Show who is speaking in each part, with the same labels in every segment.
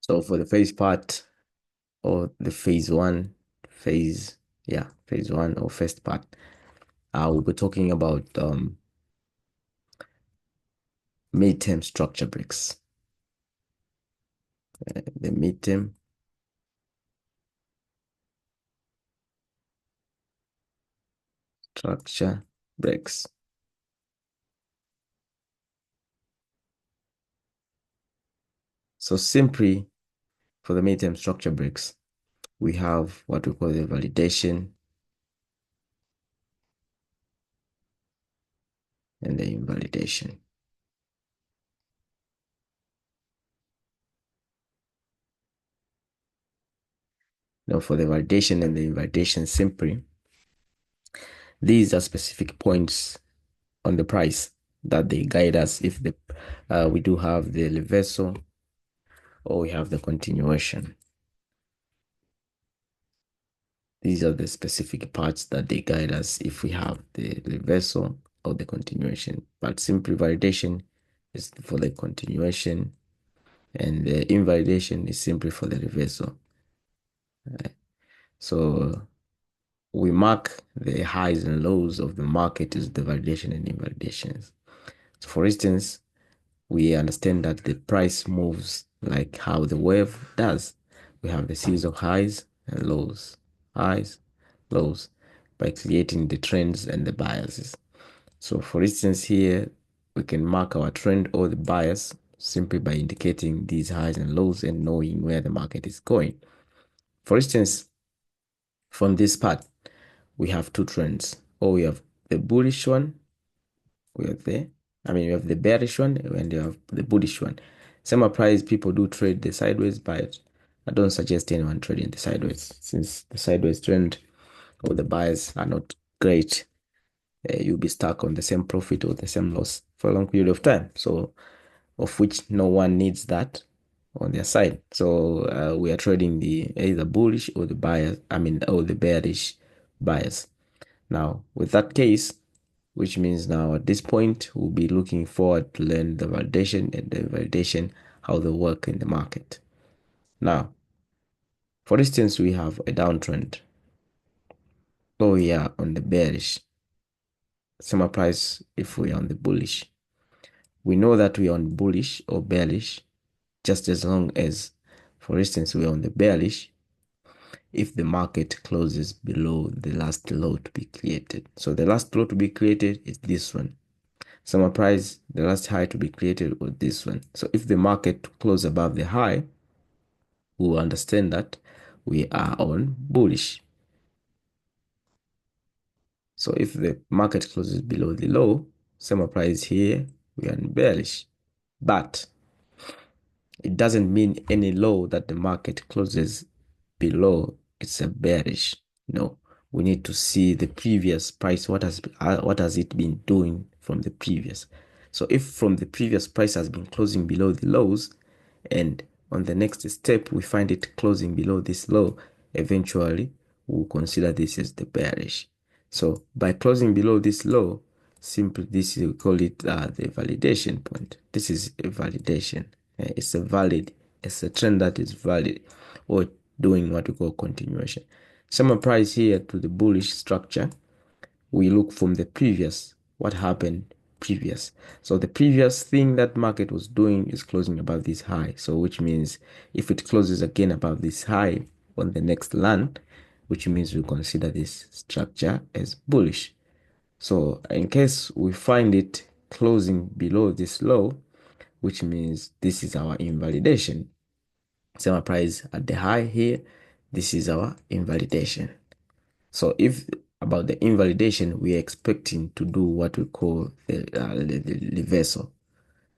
Speaker 1: So for the phase part or the phase one or first part, we'll be talking about midterm structure breaks. The midterm structure breaks. So simply for the midterm structure breaks, we have what we call the validation and the invalidation. Now for the validation and the invalidation simply, these are specific points on the price that they guide us if we do have the reversal or we have the continuation. These are the specific parts that they guide us if we have the reversal or the continuation. But simple validation is for the continuation, and the invalidation is simply for the reversal. So we mark the highs and lows of the market as the validation and invalidations. So for instance, we understand that the price moves like how the wave does. We have the series of highs and lows, highs, lows, by creating the trends and the biases. So for instance, here we can mark our trend or the bias simply by indicating these highs and lows and knowing where the market is going. For instance, from this part, we have two trends, or we have the bullish one, we have we have the bearish one and you have the bullish one. Same applies, people do trade the sideways, but I don't suggest anyone trading the sideways since the sideways trend or the buyers are not great. You'll be stuck on the same profit or the same loss for a long period of time. So, of which no one needs that on their side. So we are trading the either bullish or the buyers, or the bearish buyers. Now, with that case, which means now at this point, we'll be looking forward to learn the validation and the validation, how they work in the market. Now, for instance, we have a downtrend. So we are on the bearish. Same applies if we are on the bullish. We know that we are on bullish or bearish just as long as, for instance, we are on the bearish if the market closes below the last low to be created. So the last low to be created is this one. Summer price, the last high to be created was this one. So if the market closes above the high, we will understand that we are on bullish. So if the market closes below the low, summer price here, we are in bearish. But it doesn't mean any low that the market closes below, it's a bearish. No, we need to see the previous price. What has it been doing from the previous? So if from the previous price has been closing below the lows, and on the next step we find it closing below this low, eventually we'll consider this as the bearish. So by closing below this low, simply this we call it the validation point. This is a validation. It's a trend that is valid, or doing what we call continuation. Same price here to the bullish structure. We look from the previous, what happened previous. So the previous thing that market was doing is closing above this high. So which means if it closes again above this high on the next land, which means we consider this structure as bullish. So in case we find it closing below this low, which means this is our invalidation. Same price at the high here, this is our invalidation. So if about the invalidation, we are expecting to do what we call the reversal.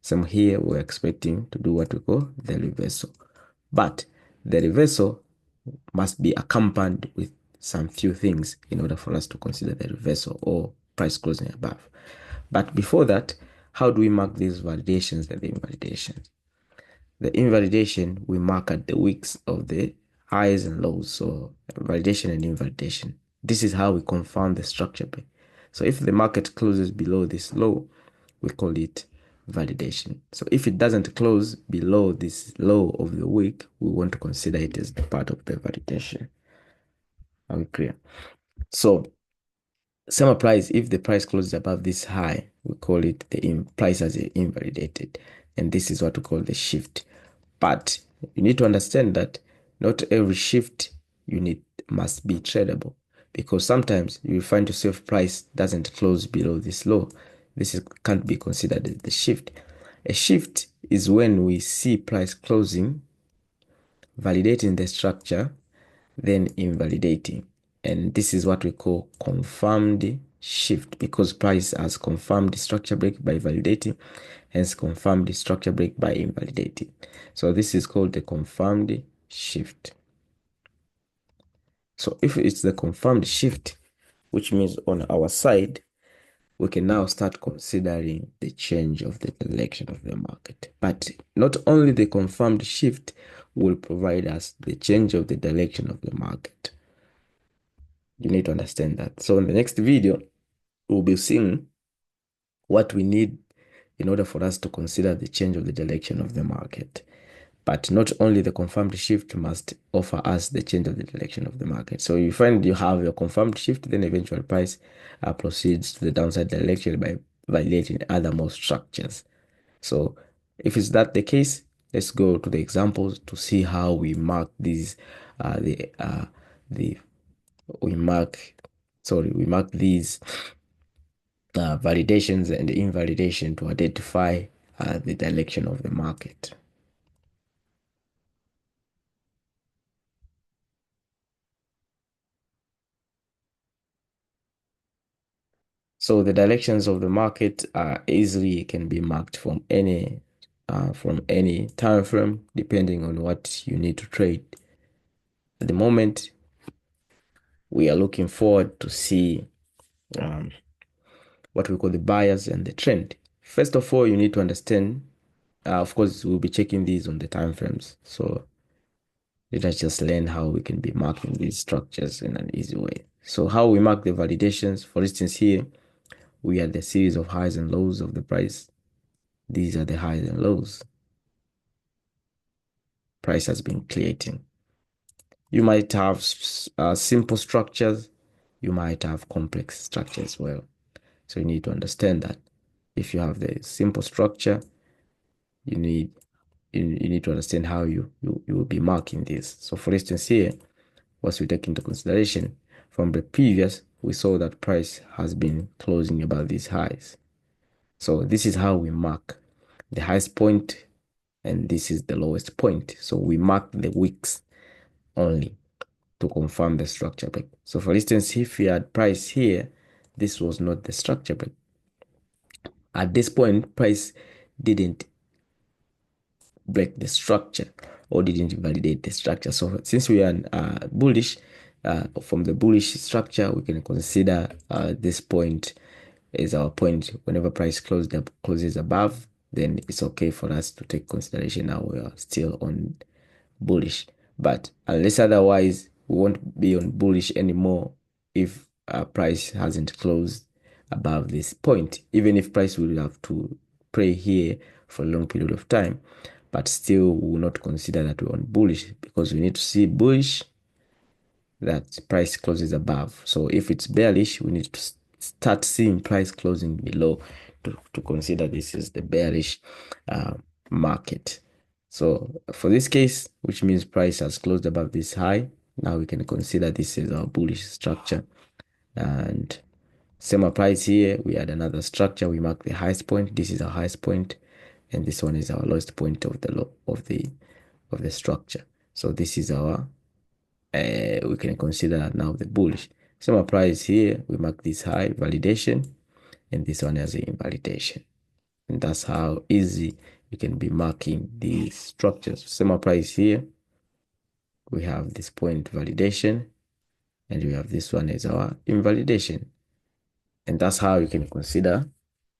Speaker 1: Same here, we're expecting to do what we call the reversal. But the reversal must be accompanied with some few things in order for us to consider the reversal or price closing above. But before that, how do we mark these validations and the invalidations? The invalidation we mark at the wicks of the highs and lows, so validation and invalidation. This is how we confirm the structure. So if the market closes below this low, we call it validation. So if it doesn't close below this low of the week, we want to consider it as the part of the validation. Are we clear? So same applies if the price closes above this high, we call it the price as invalidated. And this is what we call the shift. But you need to understand that not every shift unit must be tradable, because sometimes you will find yourself price doesn't close below this low. Can't be considered as the shift. A shift is when we see price closing, validating the structure, then invalidating. And this is what we call confirmed shift, because price has confirmed the structure break by validating, hence confirmed the structure break by invalidating. So this is called the confirmed shift. So if it's the confirmed shift, which means on our side, we can now start considering the change of the direction of the market. But not only the confirmed shift will provide us the change of the direction of the market. You need to understand that. So in the next video, we'll be seeing what we need in order for us to consider the change of the direction of the market. But not only the confirmed shift must offer us the change of the direction of the market. So you find you have your confirmed shift, then eventual price proceeds to the downside direction by violating other more structures. So if it's that the case, let's go to the examples to see how we mark these we mark these validations and invalidation to identify the direction of the market. So the directions of the market easily can be marked from any time frame, depending on what you need to trade. At the moment, we are looking forward to see what we call the bias and the trend. First of all, you need to understand. Of course, we'll be checking these on the time frames. So let us just learn how we can be marking these structures in an easy way. So how we mark the validations, for instance, here we have the series of highs and lows of the price. These are the highs and lows price has been creating. You might have simple structures. You might have complex structure as well. So you need to understand that if you have the simple structure, you need to understand how you will be marking this. So for instance, here, once we take into consideration from the previous, we saw that price has been closing above these highs. So this is how we mark the highest point, and this is the lowest point. So we mark the wicks only to confirm the structure break. So for instance, if we had price here, this was not the structure break. At this point, price didn't break the structure or didn't validate the structure. So since we are bullish, from the bullish structure, we can consider this point is our point. Whenever price closes above, then it's okay for us to take consideration now we are still on bullish. But unless otherwise, we won't be on bullish anymore if price hasn't closed above this point. Even if price will have to pray here for a long period of time, but still we will not consider that we're on bullish, because we need to see bullish that price closes above. So if it's bearish, we need to start seeing price closing below to consider this is the bearish market. So for this case, which means price has closed above this high, now we can consider this is our bullish structure. And same applies here. We had another structure. We mark the highest point. This is our highest point, and this one is our lowest point of the of the structure. So this is our we can consider now the bullish. Same applies here. We mark this high validation, and this one as an invalidation. And that's how easy you can be marking these structures. Same applies here. We have this point validation, and we have this one as our invalidation. And that's how you can consider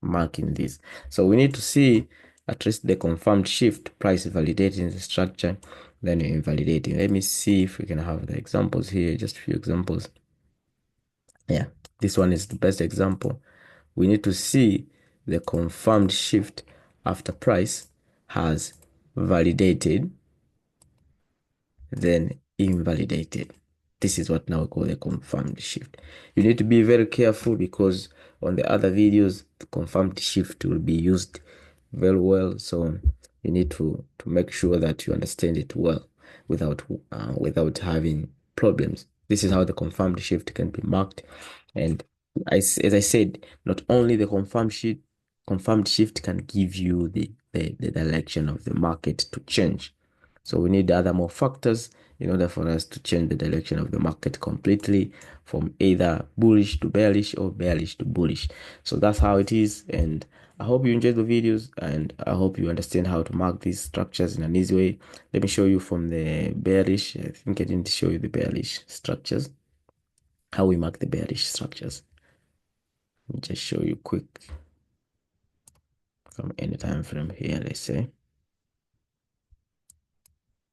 Speaker 1: marking this. So we need to see at least the confirmed shift price validating the structure, then invalidating. Let me see if we can have the examples here, just a few examples. Yeah, this one is the best example. We need to see the confirmed shift after price has validated, then invalidated. This is what now we call the confirmed shift. You need to be very careful because on the other videos, the confirmed shift will be used very well. So you need to make sure that you understand it well without having problems. This is how the confirmed shift can be marked. And as I said, not only the confirmed shift can give you the direction of the market to change. So we need other more factors in order for us to change the direction of the market completely from either bullish to bearish or bearish to bullish. So that's how it is. And I hope you enjoyed the videos, and I hope you understand how to mark these structures in an easy way. Let me show you from the bearish. I think I didn't show you the bearish structures, how we mark the bearish structures. Let me just show you quick from any time frame here, let's say.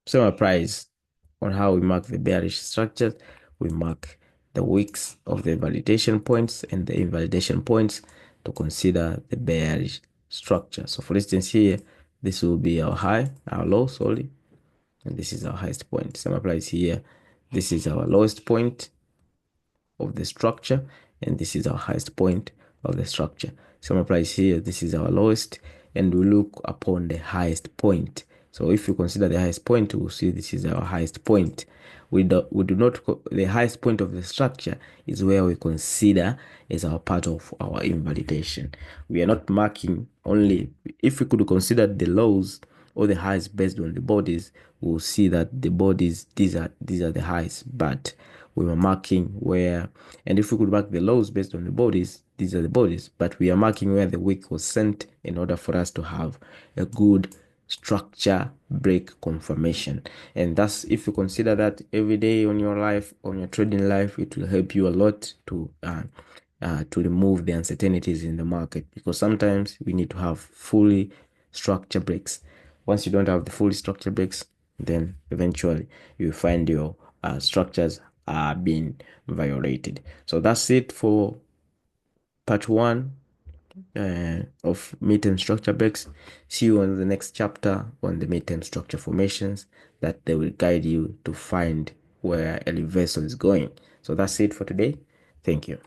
Speaker 1: Same applies on how we mark the bearish structures. We mark the wicks of the validation points and the invalidation points to consider the bearish structure. So for instance here, this will be our high, our low, sorry, and this is our highest point. Same applies here. This is our lowest point of the structure, and this is our highest point of the structure. Same applies here. This is our lowest, and we look upon the highest point. So if you consider the highest point, we'll see this is our highest point. We do not, the highest point of the structure is where we consider as our part of our invalidation. We are not marking only, if we could consider the lows or the highs based on the bodies, we'll see that the bodies, these are the highs, but we were marking where, and if we could mark the lows based on the bodies, these are the bodies, but we are marking where the wick was sent in order for us to have a good structure break confirmation. And that's, if you consider that every day on your life, on your trading life, it will help you a lot to remove the uncertainties in the market, because sometimes we need to have fully structure breaks. Once you don't have the fully structure breaks, then eventually you find your structures are being violated. So that's it for part 1 of midterm structure breaks. See you on the next chapter on the midterm structure formations, that they will guide you to find where a reversal is going. So that's it for today. Thank you.